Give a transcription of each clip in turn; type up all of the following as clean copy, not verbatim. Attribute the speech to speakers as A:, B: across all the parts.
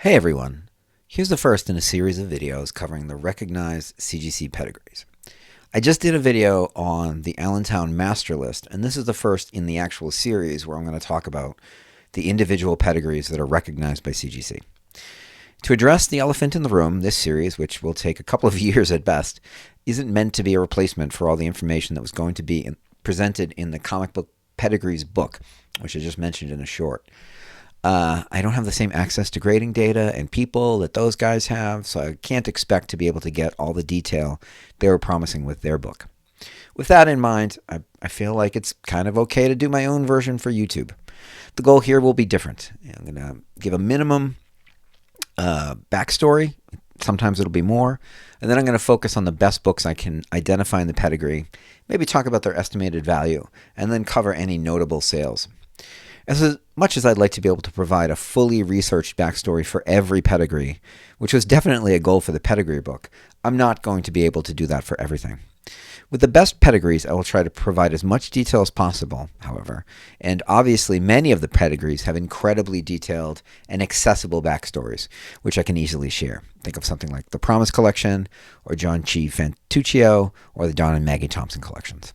A: Hey everyone, here's the first in a series of videos covering the recognized CGC pedigrees. I just did a video on the Allentown master list, and this is the first in the actual series where I'm going to talk about the individual pedigrees that are recognized by CGC. To address the elephant in the room, this series, which will take a couple of years at best, isn't meant to be a replacement for all the information that was going to be presented in the comic book pedigrees book, which I just mentioned in a short. I don't have the same access to grading data and people that those guys have, so I can't expect to be able to get all the detail they were promising with their book. With that in mind, I feel like it's kind of okay to do my own version for YouTube. The goal here will be different. I'm going to give a minimum backstory. Sometimes it'll be more. And then I'm going to focus on the best books I can identify in the pedigree, maybe talk about their estimated value, and then cover any notable sales. As much as I'd like to be able to provide a fully researched backstory for every pedigree, which was definitely a goal for the pedigree book, I'm not going to be able to do that for everything. With the best pedigrees, I will try to provide as much detail as possible, however, and obviously many of the pedigrees have incredibly detailed and accessible backstories, which I can easily share. Think of something like the Promise Collection, or John Chi Fantuccio, or the Don and Maggie Thompson collections.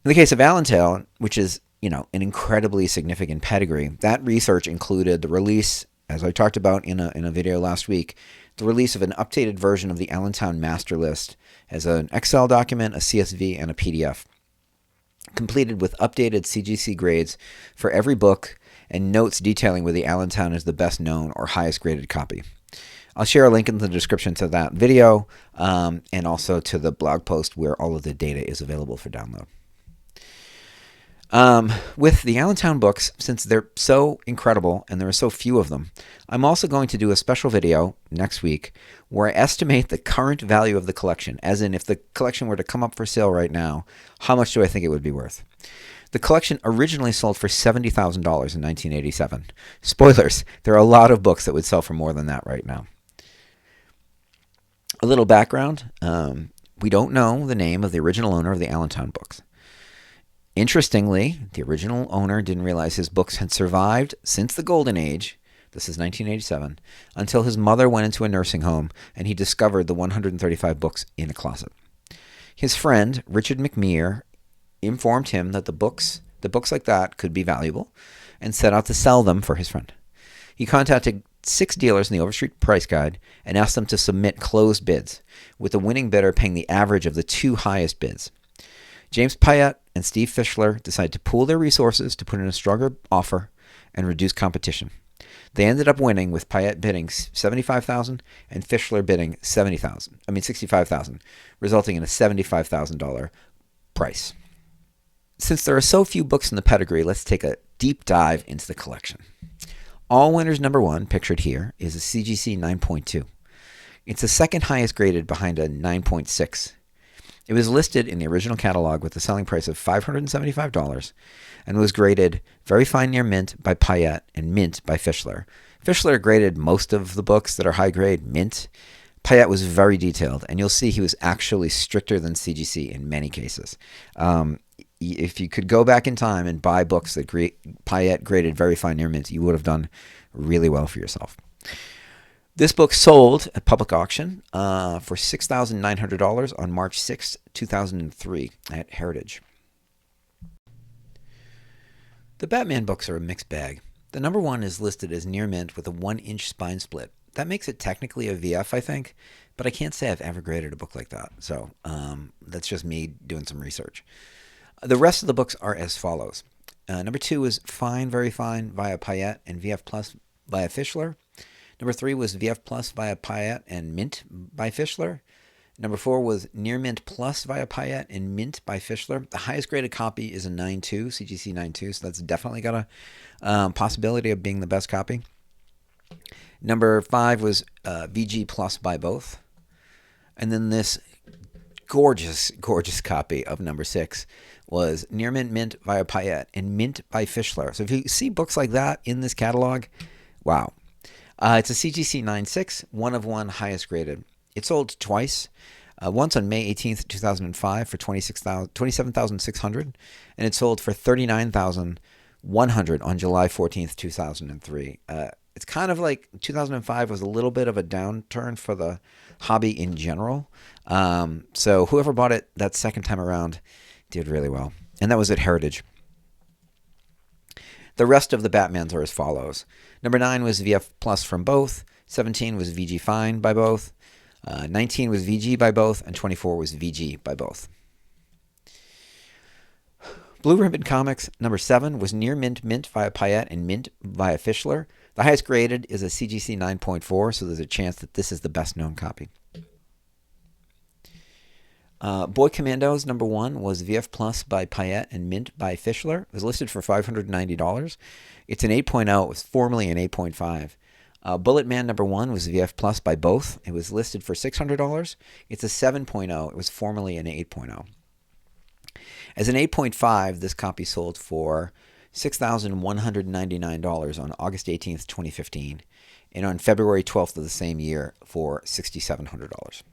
A: In the case of Allentown, which is, an incredibly significant pedigree, that research included the release, as I talked about in a video last week, the release of an updated version of the Allentown master list as an Excel document, a CSV, and a PDF, completed with updated CGC grades for every book and notes detailing where the Allentown is the best known or highest graded copy. I'll share a link in the description to that video and also to the blog post where all of the data is available for download. With the Allentown books, since they're so incredible and there are so few of them, I'm also going to do a special video next week where I estimate the current value of the collection, as in if the collection were to come up for sale right now, how much do I think it would be worth? The collection originally sold for $70,000 in 1987. Spoilers, there are a lot of books that would sell for more than that right now. A little background, we don't know the name of the original owner of the Allentown books. Interestingly, the original owner didn't realize his books had survived since the Golden Age, this is 1987, until his mother went into a nursing home and he discovered the 135 books in a closet. His friend, Richard McMeer, informed him that the books like that could be valuable and set out to sell them for his friend. He contacted 6 dealers in the Overstreet Price Guide and asked them to submit closed bids, with the winning bidder paying the average of the 2 highest bids. James Pyatt and Steve Fischler decided to pool their resources to put in a stronger offer and reduce competition. They ended up winning, with Pyatt bidding $75,000 and Fischler bidding $65,000, resulting in a $75,000 price. Since there are so few books in the pedigree, let's take a deep dive into the collection. All Winners number 1, pictured here, is a CGC 9.2. It's the second highest graded behind a 9.6. It was listed in the original catalog with a selling price of $575 and was graded very fine near mint by Pyatt and mint by Fischler. Fischler graded most of the books that are high grade mint. Pyatt was very detailed, and you'll see he was actually stricter than CGC in many cases. If you could go back in time and buy books that Pyatt graded very fine near mint, you would have done really well for yourself. This book sold at public auction for $6,900 on March 6, 2003 at Heritage. The Batman books are a mixed bag. The number 1 is listed as near mint with a 1-inch spine split. That makes it technically a VF, I think, but I can't say I've ever graded a book like that. So that's just me doing some research. The rest of the books are as follows. Number 2 is Fine, Very Fine via Pyatt and VF Plus via Fischler. Number 3 was VF Plus via Pyatt and Mint by Fischler. Number 4 was Near Mint Plus via Pyatt and Mint by Fischler. The highest graded copy is a 9.2, CGC 9.2, so that's definitely got a possibility of being the best copy. Number 5 was VG Plus by both. And then this gorgeous, gorgeous copy of number 6 was Near Mint via Pyatt and Mint by Fischler. So if you see books like that in this catalog, wow. It's a CGC 9.6, 1 of 1, highest graded. It sold twice, once on May 18th, 2005 for $27,600, and it sold for $39,000 100 on July 14th, 2003. It's kind of like 2005 was a little bit of a downturn for the hobby in general. So whoever bought it that second time around did really well. And that was at Heritage. The rest of the Batmans are as follows. Number 9 was VF Plus from both. 17 was VG Fine by both. 19 was VG by both. And 24 was VG by both. Blue Ribbon Comics, number 7, was Near Mint via Payette and Mint via Fischler. The highest graded is a CGC 9.4, so there's a chance that this is the best known copy. Boy Commandos, number 1, was VF Plus by Payette and Mint by Fischler. It was listed for $590. It's an 8.0. It was formerly an 8.5. Bullet Man, number 1, was VF Plus by both. It was listed for $600. It's a 7.0. It was formerly an 8.0. As an 8.5, this copy sold for $6,199 on August 18th, 2015, and on February 12th of the same year for $6,700.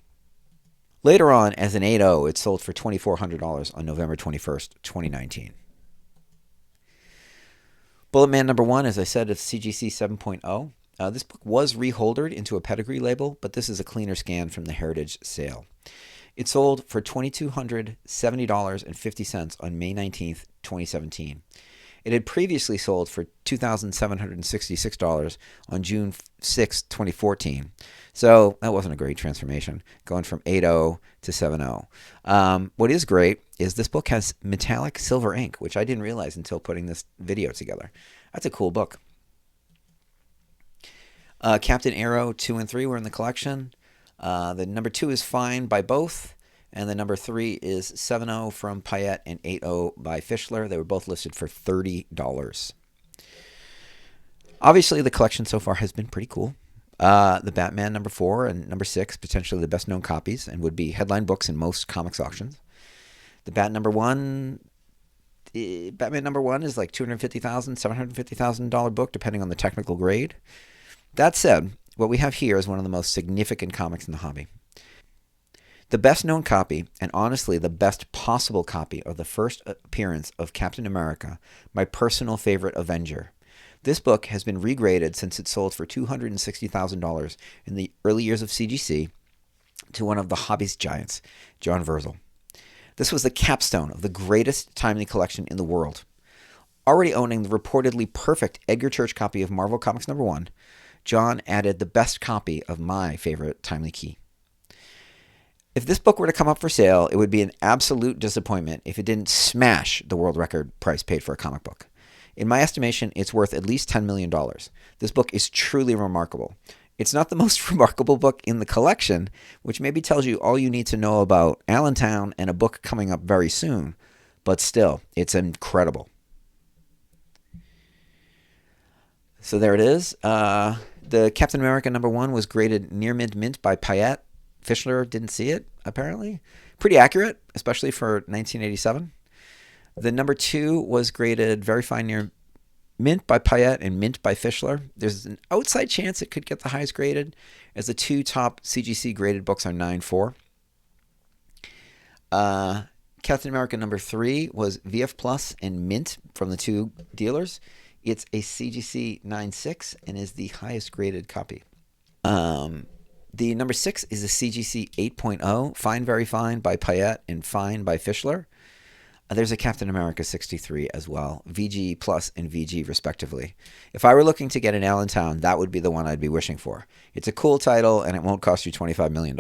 A: Later on, as an 8.0, it sold for $2,400 on November 21st, 2019. Bullet Man number 1, as I said, is CGC 7.0. This book was reholdered into a Pedigree label, but this is a cleaner scan from the Heritage sale. It sold for $2,270.50 on May 19th, 2017. It had previously sold for $2,766 on June 6, 2014. So that wasn't a great transformation, going from 8.0 to 7.0. What is great is this book has metallic silver ink, which I didn't realize until putting this video together. That's a cool book. Captain Arrow 2 and 3 were in the collection. The number 2 is Fine by both, and the number 3 is 7.0 from Payette and 8.0 by Fischler. They were both listed for $30. Obviously, the collection so far has been pretty cool. The Batman number 4 and number 6, potentially the best known copies, and would be headline books in most comics auctions. The Batman number 1 is like $250,000, $750,000 book, depending on the technical grade. That said, what we have here is one of the most significant comics in the hobby. The best known copy, and honestly the best possible copy, of the first appearance of Captain America, my personal favorite Avenger. This book has been regraded since it sold for $260,000 in the early years of CGC to one of the hobby's giants, John Verzel. This was the capstone of the greatest timely collection in the world. Already owning the reportedly perfect Edgar Church copy of Marvel Comics number 1, John added the best copy of my favorite timely key. If this book were to come up for sale, it would be an absolute disappointment if it didn't smash the world record price paid for a comic book. In my estimation, it's worth at least $10 million. This book is truly remarkable. It's not the most remarkable book in the collection, which maybe tells you all you need to know about Allentown and a book coming up very soon, but still, it's incredible. So there it is. The Captain America number 1 was graded Near Mint by Payette. Fischler didn't see it, apparently. Pretty accurate, especially for 1987. The number 2 was graded Very Fine Near Mint by Payette and Mint by Fischler. There's an outside chance it could get the highest graded, as the 2 top CGC graded books are 9.4. Captain America number 3 was VF Plus and Mint from the 2 dealers. It's a CGC 9.6 and is the highest graded copy. The number 6 is a CGC 8.0, Fine Very Fine by Payette and Fine by Fischler. There's a Captain America 63 as well, VG Plus and VG respectively. If I were looking to get an Allentown, that would be the one I'd be wishing for. It's a cool title and it won't cost you $25 million.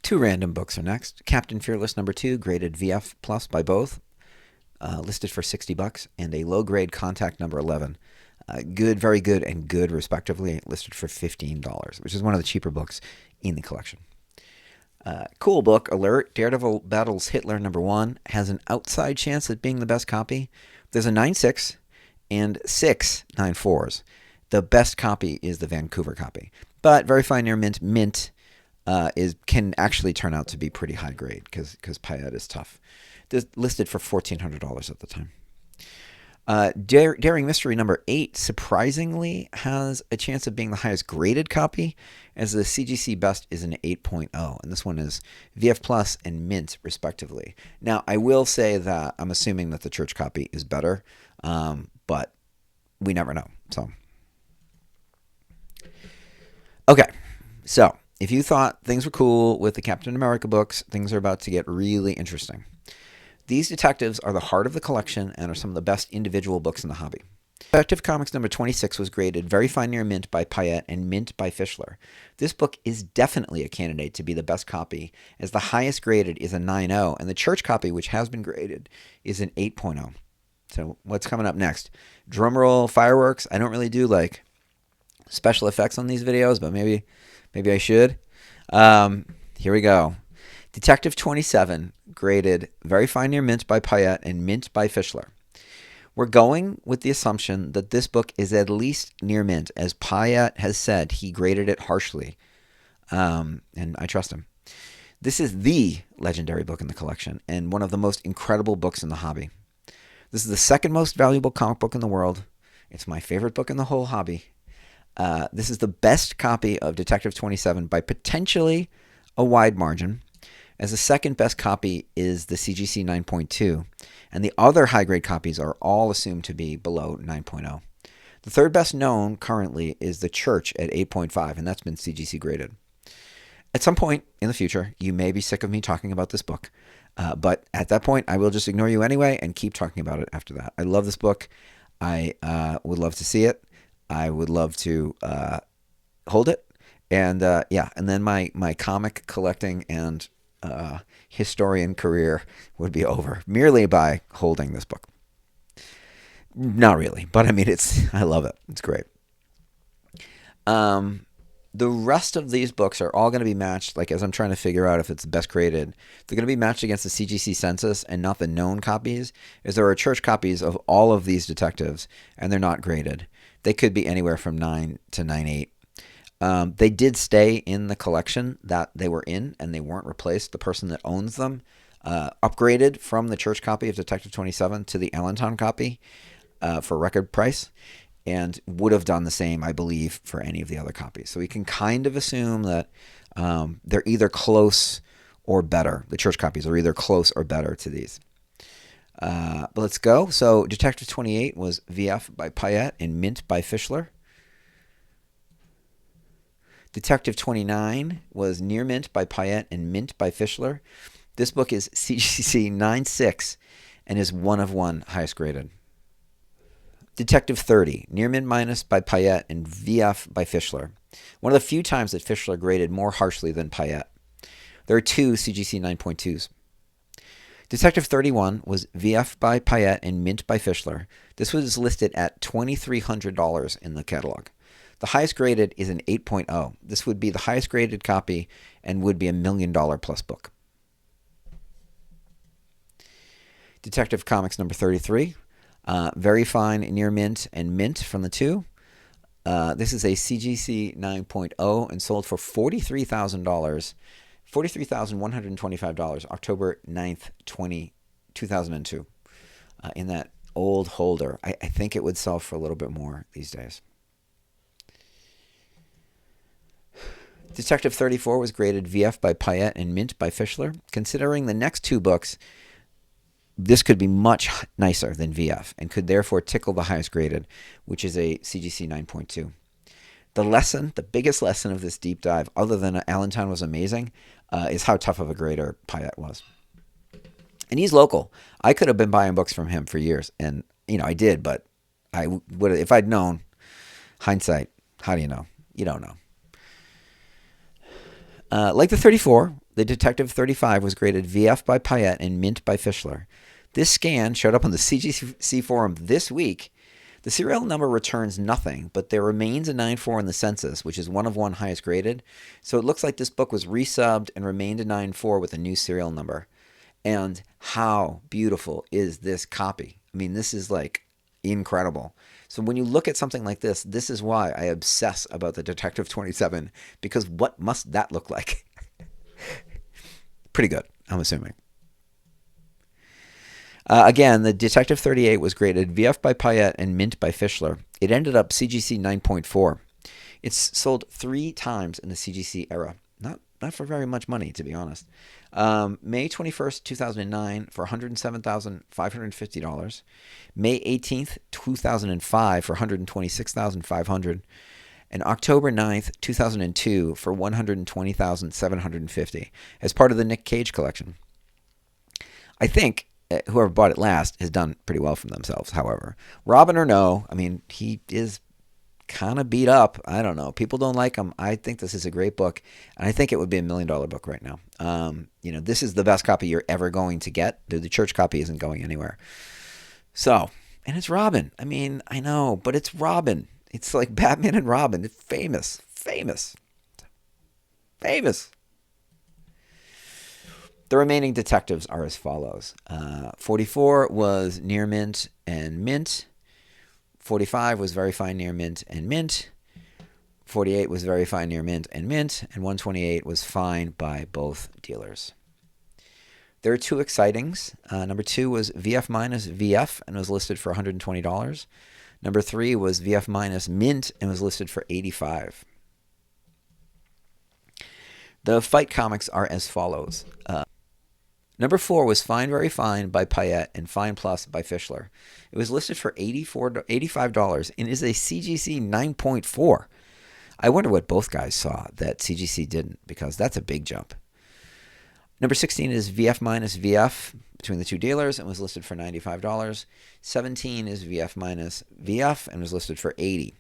A: 2 random books are next. Captain Fearless number 2, graded VF Plus by both. Listed for $60, and a low-grade Contact number 11. Good, very good, and good, respectively, listed for $15, which is one of the cheaper books in the collection. Cool book alert. Daredevil Battles Hitler number 1 has an outside chance at being the best copy. There's a 9.6 and 6 9.4s. The best copy is the Vancouver copy. But Very Fine Near Mint can actually turn out to be pretty high grade because Payette is tough. Listed for $1,400 at the time. Daring Mystery number 8 surprisingly has a chance of being the highest graded copy, as the CGC best is an 8.0, and this one is VF Plus and Mint respectively. Now, I will say that I'm assuming that the church copy is better, but we never know. So, okay, so if you thought things were cool with the Captain America books, things are about to get really interesting. These detectives are the heart of the collection and are some of the best individual books in the hobby. Detective Comics number 26 was graded very fine near mint by Payette and mint by Fischler. This book is definitely a candidate to be the best copy, as the highest graded is a 9.0, and the church copy, which has been graded, is an 8.0. So what's coming up next? Drumroll, fireworks. I don't really do like special effects on these videos, but maybe I should. Here we go. Detective 27, graded very fine near mint by Payette and mint by Fischler. We're going with the assumption that this book is at least near mint, as Payette has said he graded it harshly, and I trust him. This is the legendary book in the collection and one of the most incredible books in the hobby. This is the second most valuable comic book in the world. It's my favorite book in the whole hobby. This is the best copy of Detective 27 by potentially a wide margin, as the second best copy is the CGC 9.2, and the other high-grade copies are all assumed to be below 9.0. The third best known currently is the Church at 8.5, and that's been CGC graded. At some point in the future, you may be sick of me talking about this book, but at that point, I will just ignore you anyway and keep talking about it after that. I love this book. I would love to see it. I would love to hold it. And and then my comic collecting and historian career would be over merely by holding this book. Not really, but I mean, I love it. It's great. The rest of these books are all going to be matched, like as I'm trying to figure out if it's the best graded, they're going to be matched against the CGC census and not the known copies, as there are church copies of all of these detectives, and they're not graded. They could be anywhere from 9 to 9.8. They did stay in the collection that they were in, and they weren't replaced. The person that owns them upgraded from the church copy of Detective 27 to the Allentown copy for record price, and would have done the same, I believe, for any of the other copies. So we can kind of assume that they're either close or better. The church copies are either close or better to these. But let's go. So Detective 28 was VF by Payette and Mint by Fischler. Detective 29 was Near Mint by Payette and Mint by Fischler. This book is CGC 9.6 and is one of one highest graded. Detective 30, Near Mint Minus by Payette and VF by Fischler. One of the few times that Fischler graded more harshly than Payette. There are two CGC 9.2s. Detective 31 was VF by Payette and Mint by Fischler. This was listed at $2,300 in the catalog. The highest graded is an 8.0. This would be the highest graded copy and would be $1 million plus book. Detective Comics number 33. Very fine Near Mint and Mint from the two. This is a CGC 9.0 and sold for $43,000. $43,125, October 9th, 2002. In that old holder. I think it would sell for a little bit more these days. Detective 34 was graded VF by Payette and Mint by Fischler. Considering the next two books, this could be much nicer than VF and could therefore tickle the highest graded, which is a CGC 9.2. The biggest lesson of this deep dive, other than Allentown was amazing, is how tough of a grader Payette was. And he's local. I could have been buying books from him for years, and I did, but I would if I'd known. Hindsight, how do you know? You don't know. Like the 34, the Detective 35 was graded VF by Payette and Mint by Fischler. This scan showed up on the CGC forum this week. The serial number returns nothing, but there remains a 9.4 in the census, which is one of one highest graded. So it looks like this book was resubbed and remained a 9.4 with a new serial number. And how beautiful is this copy? I mean, this is like incredible. So when you look at something like this, this is why I obsess about the Detective 27, because what must that look like? Pretty good, I'm assuming. Again, the Detective 38 was graded VF by Payette and Mint by Fischler. It ended up CGC 9.4. It's sold 3 times in the CGC era. Not for very much money, to be honest. May 21st, 2009 for $107,550. May 18th, 2005 for $126,500. And October 9th, 2002 for $120,750 as part of the Nick Cage collection. I think whoever bought it last has done pretty well for themselves, however. Robin or no, I mean, he is kind of beat up. I don't know. People don't like him. I think this is a great book, and I think it would be $1 million book right now. This is the best copy you're ever going to get. The church copy isn't going anywhere. So, and it's Robin. I mean, I know, but it's Robin. It's like Batman and Robin. It's famous. The remaining detectives are as follows. 44 was Near Mint and Mint. 45 was Very Fine Near Mint and Mint. 48 was Very Fine Near Mint and Mint. And 128 was Fine by both dealers. There are 2 excitings. Number 2 was VF minus VF and was listed for $120. Number 3 was VF minus Mint and was listed for $85. The fight comics are as follows. Number 4 was Fine Very Fine by Payette and Fine Plus by Fischler. It was listed for $85 and is a CGC 9.4. I wonder what both guys saw that CGC didn't, because that's a big jump. Number 16 is VF minus VF between the 2 dealers and was listed for $95. 17 is VF minus VF and was listed for $80.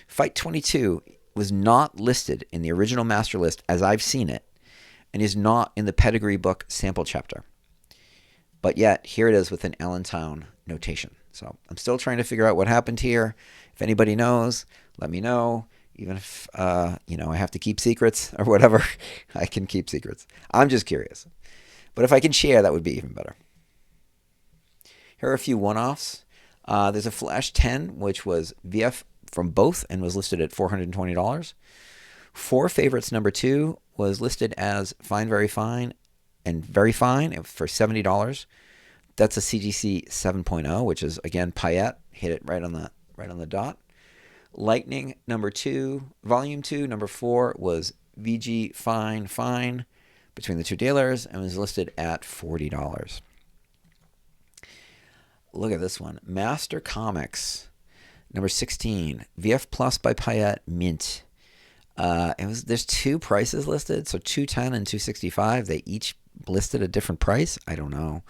A: Fight 22 was not listed in the original master list as I've seen it, and is not in the Pedigree book sample chapter. But yet, here it is with an Allentown notation. So I'm still trying to figure out what happened here. If anybody knows, let me know. Even if, I have to keep secrets or whatever, I can keep secrets. I'm just curious. But if I can share, that would be even better. Here are a few one-offs. There's a Flash 10, which was VF from both and was listed at $420. Four Favorites number 2 was listed as Fine Very Fine and Very Fine for $70. That's a CGC 7.0, which is, again, Payette. Hit it right on the dot. Lightning number 2, volume 2, number 4 was VG Fine between the 2 dealers and was listed at $40. Look at this one. Master Comics number 16, VF Plus by Payette, Mint. There's 2 prices listed, so $210 and $265. They each listed a different price. I don't know.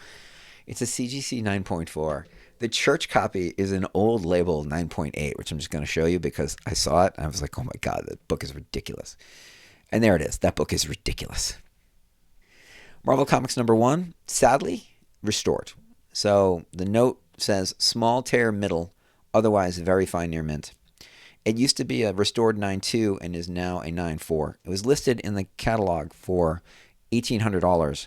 A: It's a CGC 9.4. The church copy is an old label 9.8, which I'm just going to show you because I saw it and I was like, oh my God, that book is ridiculous. And there it is. That book is ridiculous. Marvel Comics number 1, sadly, restored. So the note says small tear middle, otherwise Very Fine Near Mint. It used to be a restored 9.2 and is now a 9.4. It was listed in the catalog for $1,800,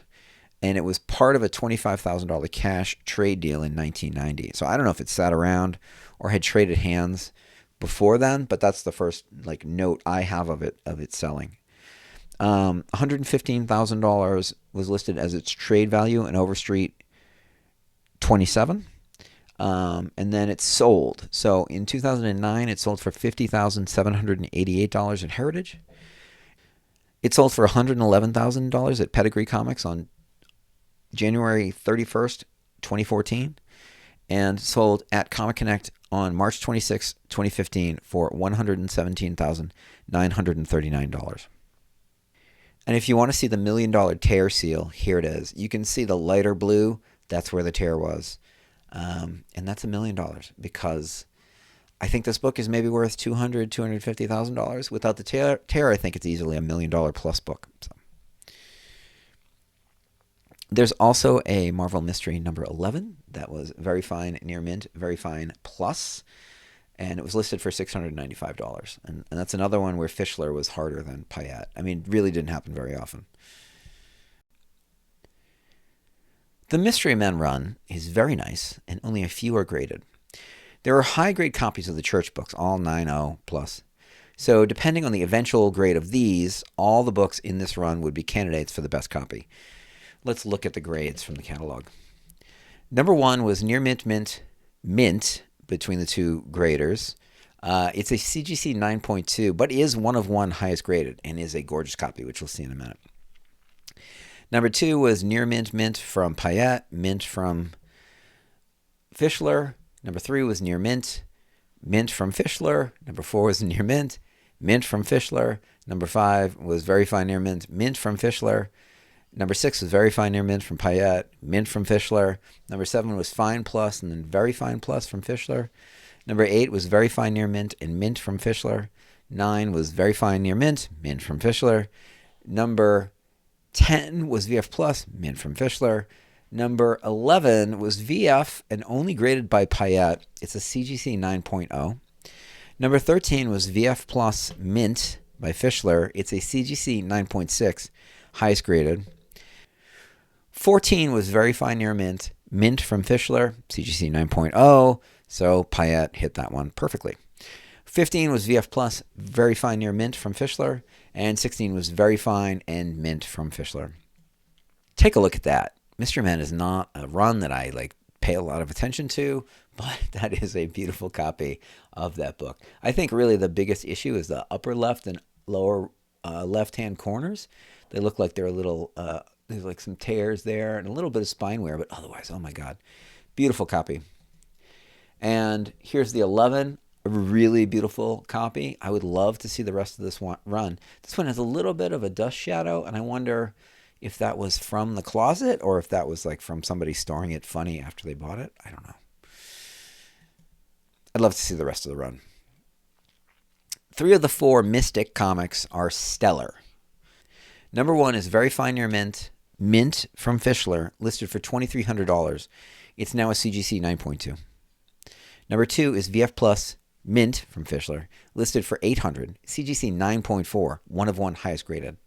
A: and it was part of a $25,000 cash trade deal in 1990. So I don't know if it sat around or had traded hands before then, but that's the first note I have of it selling. $115,000 was listed as its trade value in Overstreet 27. And then it sold. So in 2009, it sold for $50,788 at Heritage. It sold for $111,000 at Pedigree Comics on January 31st, 2014, and sold at Comic Connect on March 26, 2015 for $117,939. And if you want to see the $1 million tear seal, here it is. You can see the lighter blue. That's where the tear was. And that's $1 million because I think this book is maybe worth $250,000. Without the tear, I think it's easily $1 million plus book. So. There's also a Marvel Mystery number 11 that was Very Fine Near Mint, Very Fine Plus, and it was listed for $695. And that's another one where Fischler was harder than Payette. I mean, it really didn't happen very often. The Mystery Men run is very nice, and only a few are graded. There are high-grade copies of the church books, all 9.0 plus. So depending on the eventual grade of these, all the books in this run would be candidates for the best copy. Let's look at the grades from the catalog. Number one was Near Mint Mint between the two graders. It's a CGC 9.2, but is one of one highest graded and is a gorgeous copy, which we'll see in a minute. Number two was Near Mint from Payette, Mint from Fischler. Number three was Near Mint from Fischler. Number four was Near Mint from Fischler. Number five was Very Fine Near Mint from Fischler. Number six was Very Fine Near Mint from Payette, Mint from Fischler. Number seven was Fine Plus and then Very Fine Plus from Fischler. Number eight was Very Fine Near Mint and Mint from Fischler. 9 was Very Fine Near Mint from Fischler. Number 10 was VF Plus, Mint from Fischler. Number 11 was VF and only graded by Payette. It's a CGC 9.0. Number 13 was VF Plus Mint by Fischler. It's a CGC 9.6, highest graded. 14 was Very Fine Near Mint from Fischler, CGC 9.0. So Payette hit that one perfectly. 15 was VF Plus Very Fine Near Mint from Fischler. And 16 was Very Fine and Mint from Fischler. Take a look at that. Mystery Men is not a run that I pay a lot of attention to, but that is a beautiful copy of that book. I think really the biggest issue is the upper left and lower left-hand corners. They look like they're a little, there's like some tears there and a little bit of spine wear, but otherwise, oh my God, beautiful copy. And here's the 11, a really beautiful copy. I would love to see the rest of this run. This one has a little bit of a dust shadow, and I wonder if that was from the closet or if that was from somebody storing it funny after they bought it. I don't know. I'd love to see the rest of the run. 3 of the 4 Mystic comics are stellar. Number 1 is Very Fine Near Mint from Fischler, listed for $2,300. It's now a CGC 9.2. Number 2 is VF Plus Mint from Fischler, listed for $800, CGC 9.4, one of one, highest graded.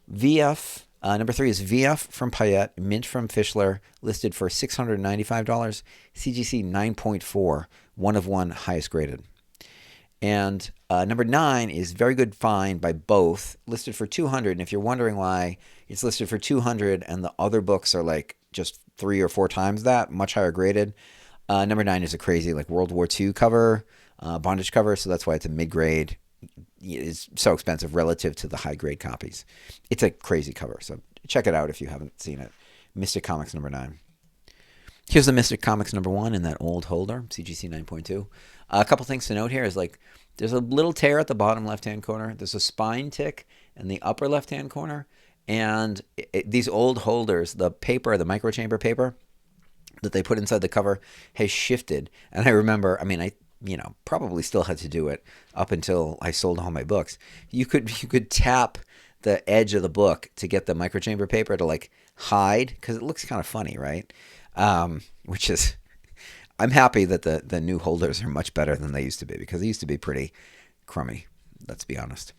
A: Number 3 is VF from Payette, Mint from Fischler, listed for $695, CGC 9.4, one of one, highest graded. And number 9 is Very Good Fine by both, listed for $200. And if you're wondering why it's listed for $200 and the other books are just 3 or 4 times that, much higher graded, number 9 is a crazy World War II cover, bondage cover, so that's why it's a mid-grade. It's so expensive relative to the high-grade copies. It's a crazy cover, so check it out if you haven't seen it. Mystic Comics number 9. Here's the Mystic Comics number 1 in that old holder, CGC 9.2. A couple things to note here is there's a little tear at the bottom left-hand corner. There's a spine tick in the upper left-hand corner. And these old holders, the paper, the microchamber paper that they put inside the cover has shifted. And I remember, I probably still had to do it up until I sold all my books. You could tap the edge of the book to get the microchamber paper to hide, because it looks kind of funny, right? Which is, I'm happy that the new holders are much better than they used to be, because they used to be pretty crummy, let's be honest.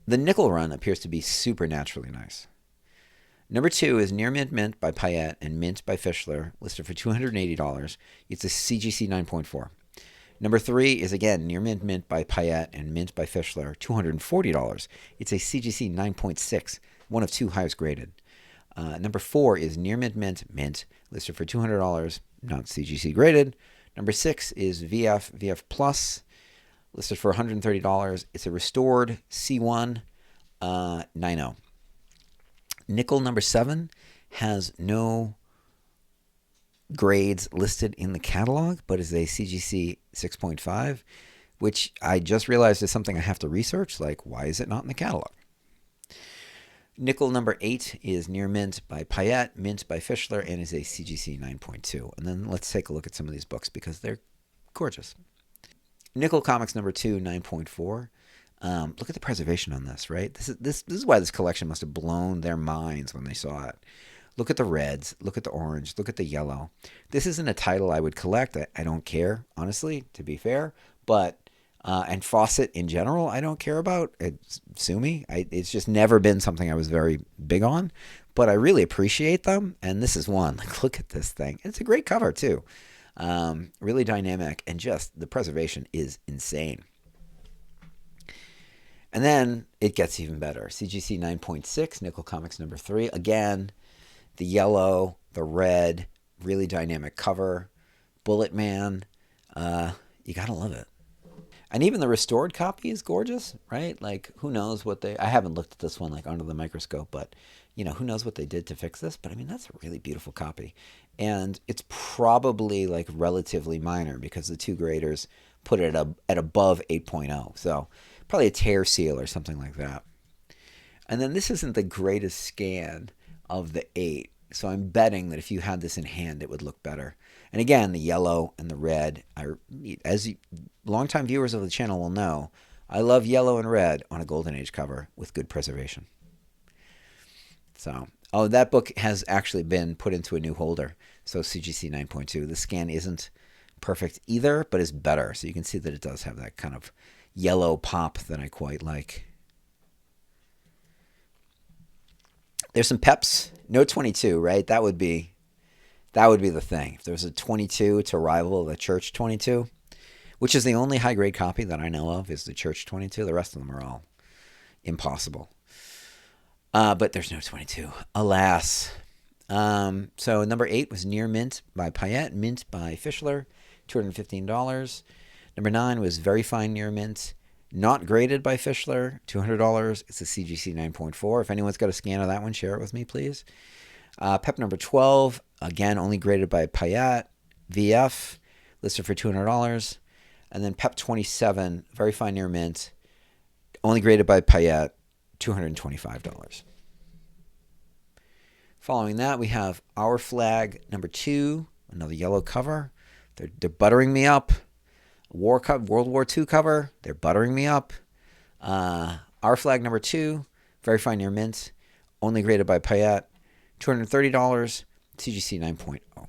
A: The nickel run appears to be supernaturally nice. Number 2 is Near Mint by Payette and Mint by Fischler, listed for $280. It's a CGC 9.4. Number 3 is again Near Mint by Payette and Mint by Fischler, $240. It's a CGC 9.6, one of 2 highest graded. Number 4 is Near Mint, listed for $200, not CGC graded. Number 6 is VF Plus, listed for $130. It's a restored C1 9.0. Nickel number 7 has no grades listed in the catalog, but is a CGC 6.5, which I just realized is something I have to research. Why is it not in the catalog? Nickel number 8 is Near Mint by Payette, Mint by Fischler, and is a CGC 9.2. And then let's take a look at some of these books because they're gorgeous. Nickel Comics number 2, 9.4. Look at the preservation on this, right? This is why this collection must have blown their minds when they saw it. Look at the reds, look at the orange, look at the yellow. This isn't a title I would collect. I don't care, honestly, to be fair. But and Fawcett in general, I don't care about. Sue me. It's just never been something I was very big on. But I really appreciate them, and this is one. Look at this thing. It's a great cover too. Really dynamic, and just the preservation is insane. And then it gets even better. CGC 9.6, Nickel Comics number 3. Again, the yellow, the red, really dynamic cover. Bullet Man. You gotta love it. And even the restored copy is gorgeous, right? Like, who knows what I haven't looked at this one like under the microscope, but who knows what they did to fix this? But I mean, that's a really beautiful copy. And it's probably like relatively minor because the two graders put it at above 8.0. So probably a tear seal or something like that. And then this isn't the greatest scan of the 8. So I'm betting that if you had this in hand, it would look better. And again, the yellow and the red, as longtime viewers of the channel will know, I love yellow and red on a Golden Age cover with good preservation. So, that book has actually been put into a new holder. So CGC 9.2. The scan isn't perfect either, but is better. So you can see that it does have that kind of yellow pop that I quite like. There's some peps. No 22, right? That would be the thing. If there was a 22 to rival the Church 22, which is the only high-grade copy that I know of, is the Church 22. The rest of them are all impossible. But there's no 22. Alas. So number 8 was Near Mint by Payette, Mint by Fischler, $215. Number 9 was Very Fine Near Mint, not graded by Fischler, $200. It's a CGC 9.4. If anyone's got a scan of that one, share it with me, please. Pep number 12, again, only graded by Payette, VF, listed for $200. And then Pep 27, Very Fine Near Mint, only graded by Payette, $225. Following that, we have Our Flag number 2, another yellow cover. They're buttering me up. World War II cover. They're buttering me up. Our Flag number 2, Very Fine Near Mint, only graded by Payette, $230, CGC 9.0.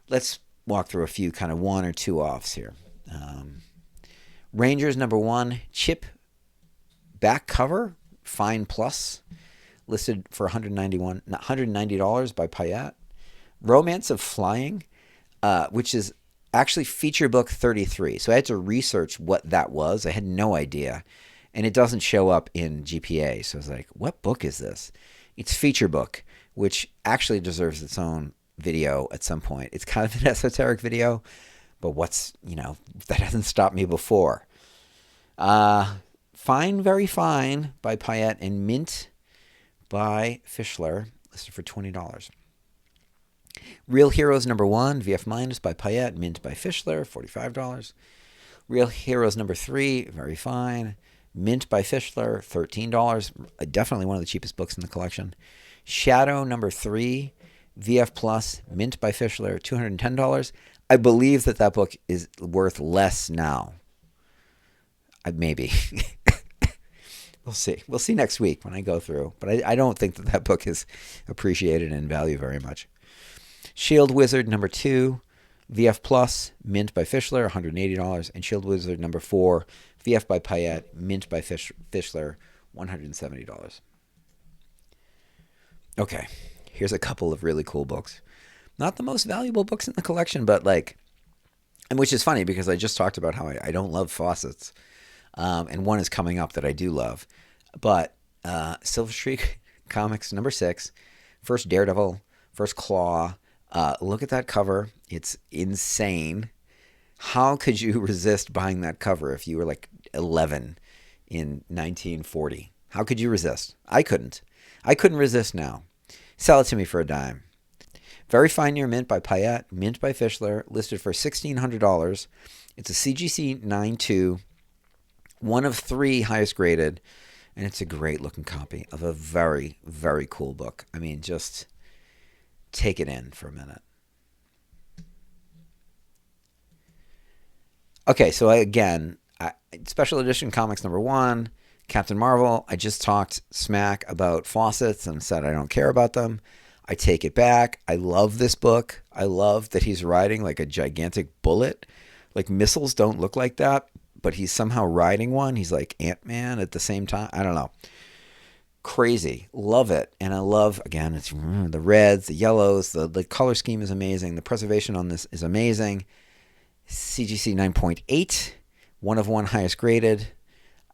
A: Let's walk through a few kind of 1 or 2 offs here. Rangers number 1, chip back cover, Fine Plus, listed for $190 by Payette. Romance of Flying, which is actually feature book 33. So I had to research what that was. I had no idea. And it doesn't show up in GPA. So I was like, what book is this? It's feature book, which actually deserves its own video at some point. It's kind of an esoteric video, but that hasn't stopped me before. Fine, Very Fine by Payette and Mint by Fischler, listed for $20. Real Heroes number 1, VF Minus by Payette, Mint by Fischler, $45. Real Heroes number 3, Very Fine, Mint by Fischler, $13. Definitely one of the cheapest books in the collection. Shadow number 3, VF Plus, Mint by Fischler, $210. I believe that book is worth less now. Maybe. We'll see. We'll see next week when I go through. But I don't think that book is appreciated in value very much. Shield Wizard number 2, VF Plus, Mint by Fischler, $180. And Shield Wizard number 4, VF by Payette, Mint by Fischler, $170. Okay, here's a couple of really cool books. Not the most valuable books in the collection, but and which is funny because I just talked about how I don't love faucets. And one is coming up that I do love. But Silver Streak Comics number 6, first Daredevil, first Claw. Look at that cover. It's insane. How could you resist buying that cover if you were like 11 in 1940? How could you resist? I couldn't. I couldn't resist now. Sell it to me for a dime. Very Fine Near Mint by Payette, Mint by Fischler, listed for $1,600. It's a CGC 9.2, one of 3 highest graded, and it's a great looking copy of a very, very cool book. I mean, just take it in for a minute. Okay, so special edition comics number 1, Captain Marvel. I just talked smack about faucets and said I don't care about them. I take it back. I love this book. I love that he's riding like a gigantic bullet. Like missiles don't look like that, but he's somehow riding one. He's like Ant-Man at the same time. I don't know. Crazy. Love it. And I love, again, it's the reds, the yellows, the color scheme is amazing. The preservation on this is amazing. CGC 9.8, one of 1 highest graded.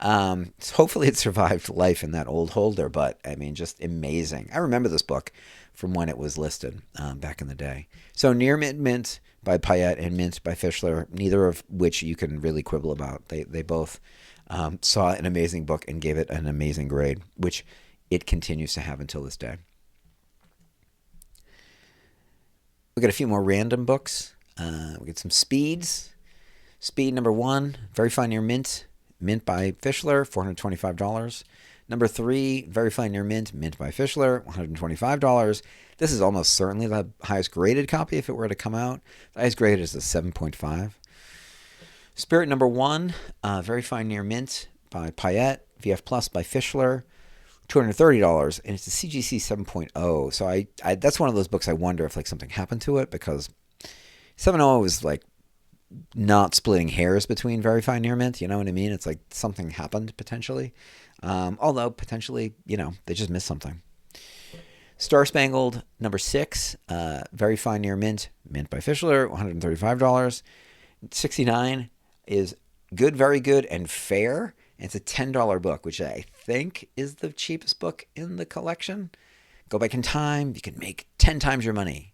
A: So hopefully it survived life in that old holder, but I mean, just amazing. I remember this book from when it was listed back in the day. So Near Mint by Payette and Mint by Fischler, neither of which you can really quibble about. They both saw an amazing book and gave it an amazing grade, which it continues to have until this day. We got a few more random books. We got some speeds. Speed number 1, Very Fine Near Mint. Mint by Fischler, $425. Number 3, Very Fine Near Mint. Mint by Fischler, $125. This is almost certainly the highest graded copy if it were to come out. The highest graded is a 7.5. Spirit number 1, Very Fine Near Mint by Payette. VF Plus by Fischler, $230, and it's a CGC 7.0. So I that's one of those books I wonder if like something happened to it, because 7.0 is like not splitting hairs between Very Fine Near Mint. You know what I mean? It's like something happened potentially. Although potentially, they just missed something. Star Spangled number 6, Very Fine Near Mint. Mint by Fischler, $135. 69 is Good, Very Good, and Fair. And it's a $10 book, which I think is the cheapest book in the collection. Go back in time, you can make 10 times your money.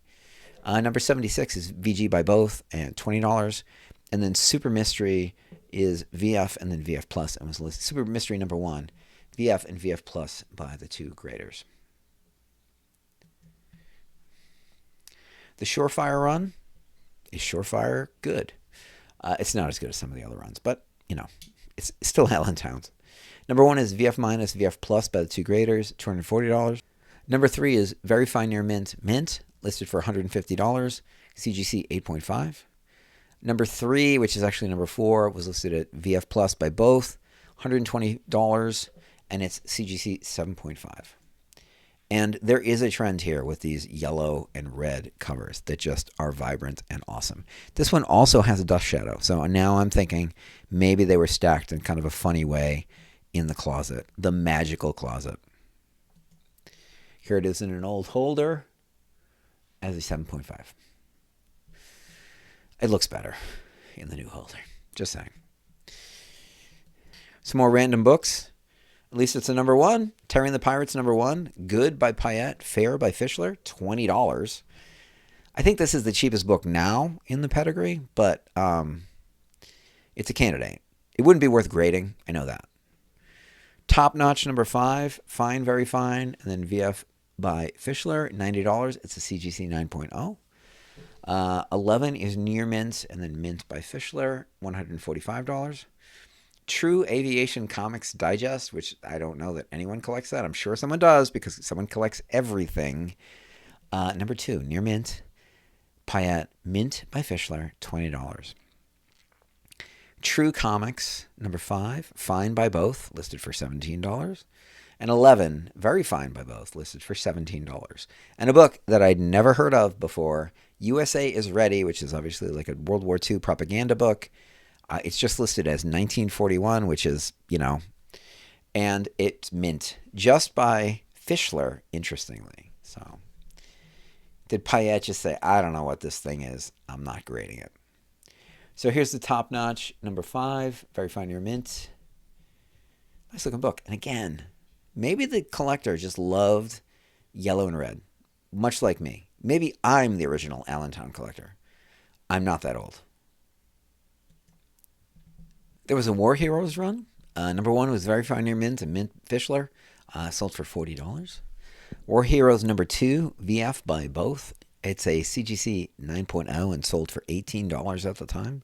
A: Number 76 is VG by both at $20. And then Super Mystery is VF and then VF Plus, and was listed Super Mystery number 1, VF and VF Plus by the 2 graders. The Surefire run is Surefire good. It's not as good as some of the other runs, but it's still Allentown's. Number 1 is VF minus VF Plus by the 2 graders, $240. Number 3 is Very Fine Near Mint. Mint, listed for $150, CGC 8.5. Number 3, which is actually number 4, was listed at VF Plus by both, $120, and it's CGC 7.5. And there is a trend here with these yellow and red covers that just are vibrant and awesome. This one also has a dust shadow, so now I'm thinking maybe they were stacked in kind of a funny way in the closet, the magical closet. Here it is in an old holder as a 7.5. It looks better in the new holder. Just saying. Some more random books. At least it's a number 1. Terry and the Pirates number 1. Good by Payette. Fair by Fischler. $20. I think this is the cheapest book now in the pedigree, but it's a candidate. It wouldn't be worth grading. I know that. Top Notch number 5. Fine, Very Fine. And then VF by Fischler. $90. It's a CGC 9.0. 11 is Near Mint, and then Mint by Fischler, $145. True Aviation Comics Digest, which I don't know that anyone collects that. I'm sure someone does because someone collects everything. Number 2, Near Mint, Payette, Mint by Fischler, $20. True Comics, number 5, Fine by both, listed for $17. And 11, Very Fine by both, listed for $17. And a book that I'd never heard of before, USA is Ready, which is obviously like a World War II propaganda book. It's just listed as 1941, which is, and it's mint just by Fischler, interestingly. So did Payette just say, I don't know what this thing is, I'm not grading it. So here's the Top Notch, number 5, Very Fine Near Mint. Nice looking book. And again, maybe the collector just loved yellow and red, much like me. Maybe I'm the original Allentown collector. I'm not that old. There was a War Heroes run. Number 1 was Very Fine Near Mint and Mint Fischler. Sold for $40. War Heroes number 2, VF by both. It's a CGC 9.0 and sold for $18 at the time.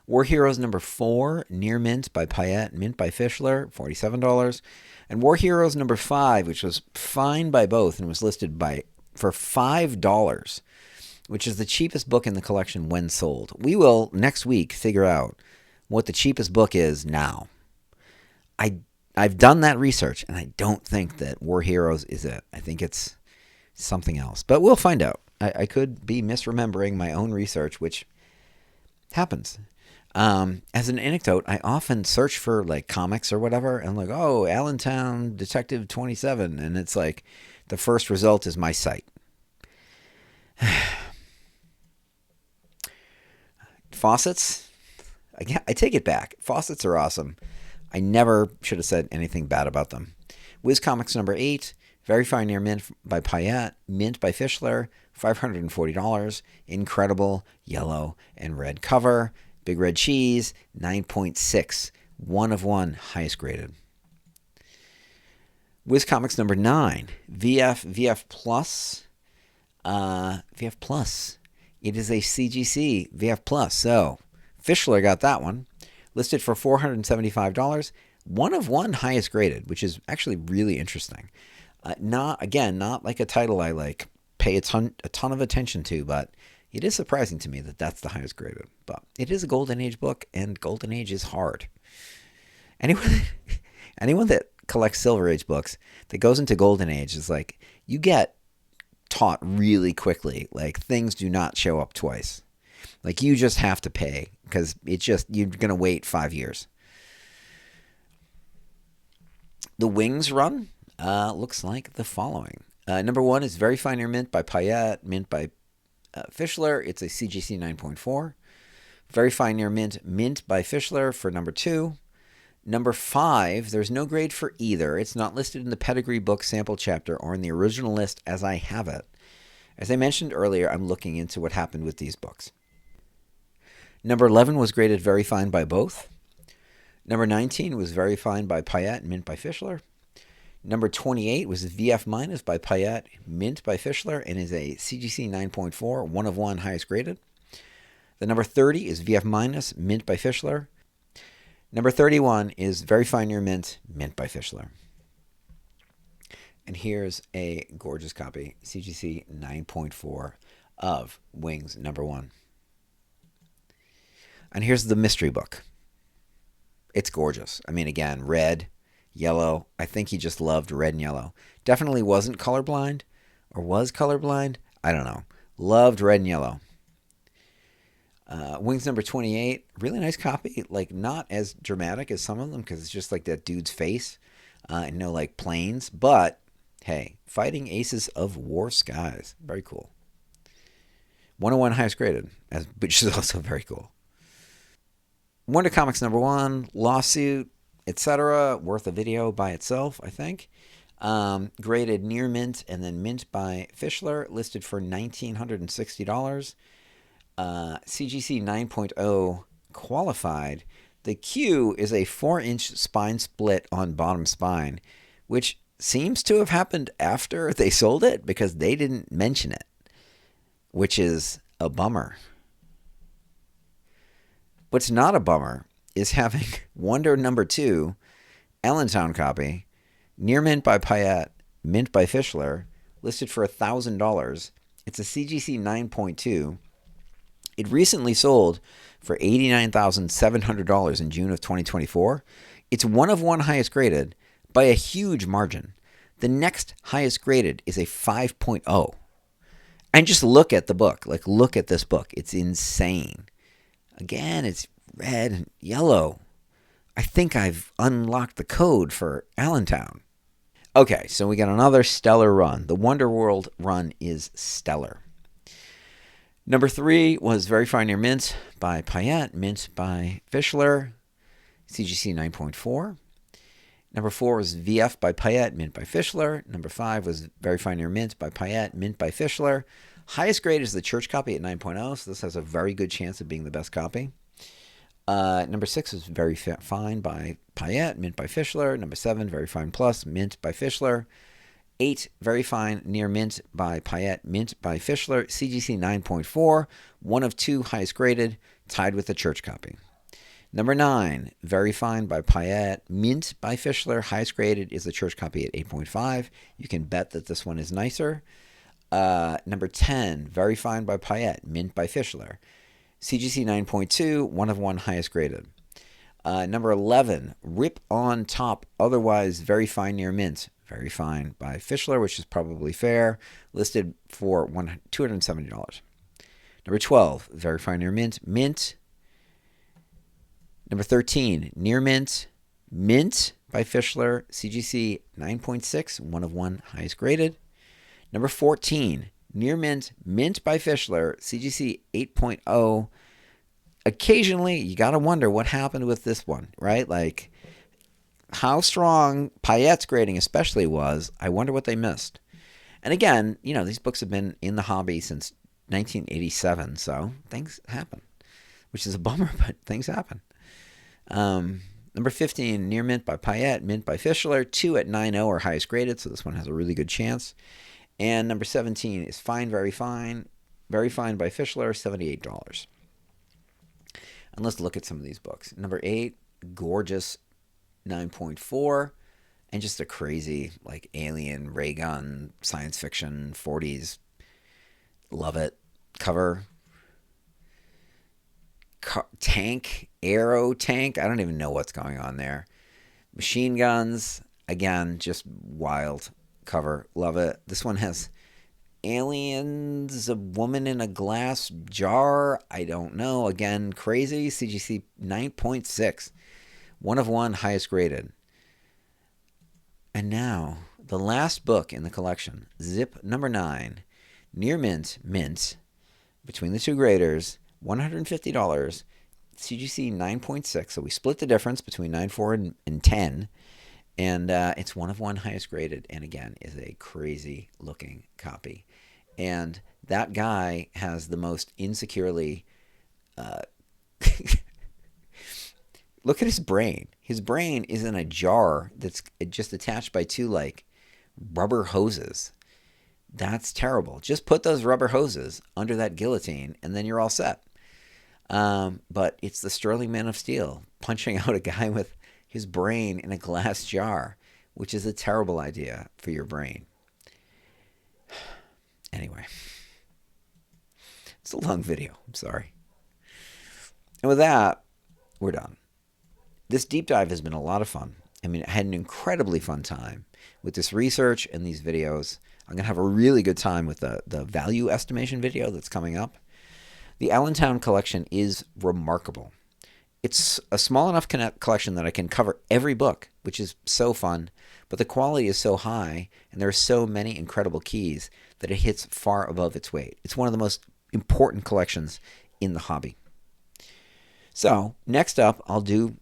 A: War Heroes number 4, Near Mint by Payette, Mint by Fischler, $47. And War Heroes number 5, which was Fine by both and was listed for $5, which is the cheapest book in the collection when sold. We will, next week, figure out what the cheapest book is now. I've done that research, and I don't think that War Heroes is it. I think it's something else. But we'll find out. I could be misremembering my own research, which happens. As an anecdote, I often search for like comics or whatever, and like, oh, Allentown Detective 27, and it's like the first result is my site. Faucets, I take it back. Faucets are awesome. I never should have said anything bad about them. Whiz Comics number 8, Very Fine Near Mint by Payette, Mint by Fischler, $540. Incredible yellow and red cover. Big Red Cheese, 9.6. 1 of 1, highest graded. Whiz Comics number 9, VF Plus. VF Plus. It is a CGC VF Plus. So, Fischler got that one. Listed for $475. 1 of 1, highest graded, which is actually really interesting. Not like a title I like pay a ton of attention to, but it is surprising to me that that's the highest graded. But it is a Golden Age book, and Golden Age is hard. Anyone that collects Silver Age books that goes into Golden Age is like, you get taught really quickly. Like, things do not show up twice. Like, you just have to pay because you're going to wait 5 years. The Wings run looks like the following. Number 1 is Very Fine Near Mint by Payette, Mint by Fischler. It's a CGC 9.4. Very Fine Near Mint, Mint by Fischler for number 2. Number 5, there's no grade for either. It's not listed in the Pedigree book sample chapter or in the original list as I have it. As I mentioned earlier, I'm looking into what happened with these books. Number 11 was graded Very Fine by both. Number 19 was Very Fine by Payette, Mint by Fischler. Number 28 was VF Minus by Payette, Mint by Fischler, and is a CGC 9.4, 1 of 1, highest graded. The number 30 is VF Minus, Mint by Fischler. Number 31 is Very Fine Near Mint, Mint by Fischler. And here's a gorgeous copy, CGC 9.4 of Wings number 1. And here's the mystery book. It's gorgeous. I mean, again, red, yellow. I think he just loved red and yellow. Definitely wasn't colorblind, or was colorblind. I don't know. Loved red and yellow. Wings number 28, really nice copy. Like, not as dramatic as some of them because it's just like that dude's face and no like planes. But hey, Fighting Aces of War Skies, very cool. 101 highest graded, which is also very cool. Wonder Comics number 1, Lawsuit, etc. Worth a video by itself, I think. Graded near mint and then mint by Fischler, listed for $1,960. CGC 9.0 qualified. The Q is a 4-inch spine split on bottom spine, which seems to have happened after they sold it because they didn't mention it, which is a bummer. What's not a bummer is having Wonder number 2, Allentown copy, near mint by Payette, mint by Fischler, listed for $1,000. It's a CGC 9.2. It recently sold for $89,700 in June of 2024. It's 1 of 1 highest graded by a huge margin. The next highest graded is a 5.0. And just look at the book. Like, look at this book. It's insane. Again, it's red and yellow. I think I've unlocked the code for Allentown. Okay, so we got another stellar run. The Wonder World run is stellar. Number 3 was Very Fine Near Mint by Payette, Mint by Fischler, CGC 9.4. Number 4 was VF by Payette, Mint by Fischler. Number 5 was Very Fine Near Mint by Payette, Mint by Fischler. Highest grade is the Church copy at 9.0, so this has a very good chance of being the best copy. Number 6 is Very Fine by Payette, Mint by Fischler. Number 7, Very Fine Plus, Mint by Fischler. 8, Very Fine Near Mint by Payette, Mint by Fischler, CGC 9.4, 1 of 2 highest graded, tied with the Church copy. Number 9, Very Fine by Payette, Mint by Fischler, highest graded is the Church copy at 8.5. You can bet that this one is nicer. Number 10, Very Fine by Payette, Mint by Fischler, CGC 9.2, 1 of 1 highest graded. Number 11, Rip on Top, otherwise Very Fine Near Mint, Very Fine by Fischler, which is probably fair, listed for $270. Number 12, Very Fine Near Mint, Mint. Number 13, Near Mint, Mint by Fischler, CGC 9.6, 1 of 1 highest graded. Number 14, Near Mint, Mint by Fischler, CGC 8.0. Occasionally, you got to wonder what happened with this one, right? Like, how strong Payette's grading especially was, I wonder what they missed. And again, these books have been in the hobby since 1987, so things happen, which is a bummer, but things happen. Number 15, Near Mint by Payette, Mint by Fischler. 2 at 9.0 are highest graded, so this one has a really good chance. And number 17 is Fine, Very Fine by Fischler, $78. And let's look at some of these books. Number 8, Gorgeous, 9.4. And just a crazy, like, alien, ray gun, science fiction, 40s. Love it. Cover. Tank, aero tank. I don't even know what's going on there. Machine guns. Again, just wild cover. Love it. This one has aliens, a woman in a glass jar. I don't know. Again, crazy. CGC 9.6. 1 of 1, highest graded. And now, the last book in the collection, Zip number 9, Near Mint, between the two graders, $150, CGC 9.6. So we split the difference between 9.4 and 10. And it's 1 of 1, highest graded. And again, is a crazy looking copy. And that guy has the most insecurely... look at his brain. His brain is in a jar that's just attached by 2, like, rubber hoses. That's terrible. Just put those rubber hoses under that guillotine, and then you're all set. But it's the Sterling Man of Steel punching out a guy with his brain in a glass jar, which is a terrible idea for your brain. Anyway, it's a long video. I'm sorry. And with that, we're done. This deep dive has been a lot of fun. I mean, I had an incredibly fun time with this research and these videos. I'm going to have a really good time with the value estimation video that's coming up. The Allentown collection is remarkable. It's a small enough collection that I can cover every book, which is so fun, but the quality is so high and there are so many incredible keys that it hits far above its weight. It's one of the most important collections in the hobby. So next up, I'll do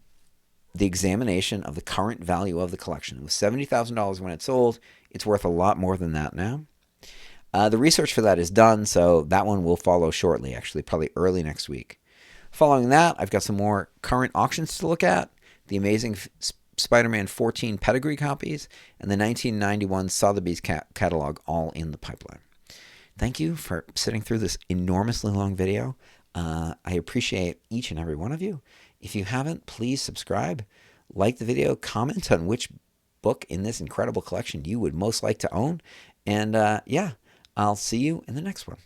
A: the examination of the current value of the collection. It was $70,000 when it sold. It's worth a lot more than that now. The research for that is done, so that one will follow shortly, actually, probably early next week. Following that, I've got some more current auctions to look at, the Amazing Spider-Man 14 Pedigree copies, and the 1991 Sotheby's catalog all in the pipeline. Thank you for sitting through this enormously long video. I appreciate each and every one of you. If you haven't, please subscribe, like the video, comment on which book in this incredible collection you would most like to own. And yeah, I'll see you in the next one.